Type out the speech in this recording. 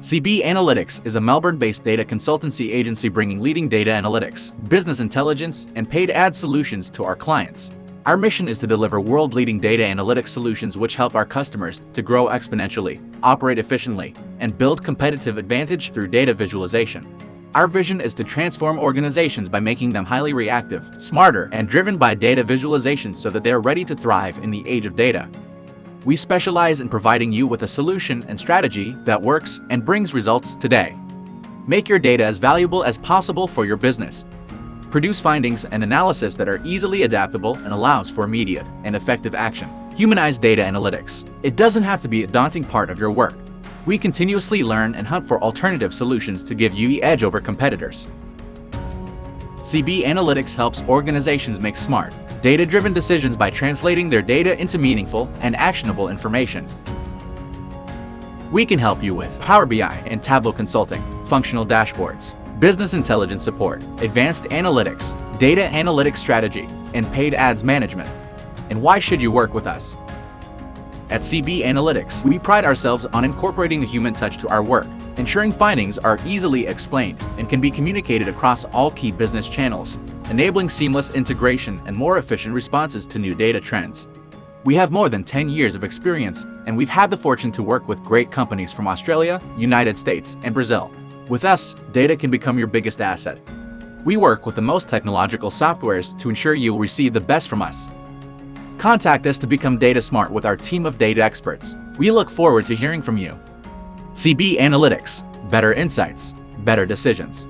CB Analytics is a Melbourne-based data consultancy agency bringing leading data analytics, business intelligence, and paid ad solutions to our clients. Our mission is to deliver world-leading data analytics solutions which help our customers to grow exponentially, operate efficiently, and build competitive advantage through data visualization. Our vision is to transform organizations by making them highly reactive, smarter, and driven by data visualization so that they are ready to thrive in the age of data. We specialize in providing you with a solution and strategy that works and brings results today. Make your data as valuable as possible for your business. Produce findings and analysis that are easily adaptable and allows for immediate and effective action. Humanize data analytics. It doesn't have to be a daunting part of your work. We continuously learn and hunt for alternative solutions to give you the edge over competitors. CB Analytics helps organizations make smart, data-driven decisions by translating their data into meaningful and actionable information. We can help you with Power BI and Tableau consulting, functional dashboards, business intelligence support, advanced analytics, data analytics strategy, and paid ads management. And why should you work with us? At CB Analytics, we pride ourselves on incorporating the human touch to our work, ensuring findings are easily explained and can be communicated across all key business channels, enabling seamless integration and more efficient responses to new data trends. We have more than 10 years of experience, and we've had the fortune to work with great companies from Australia, United States, and Brazil. With us, data can become your biggest asset. We work with the most technological softwares to ensure you will receive the best from us. Contact us to become data smart with our team of data experts. We look forward to hearing from you. CB Analytics, better insights, better decisions.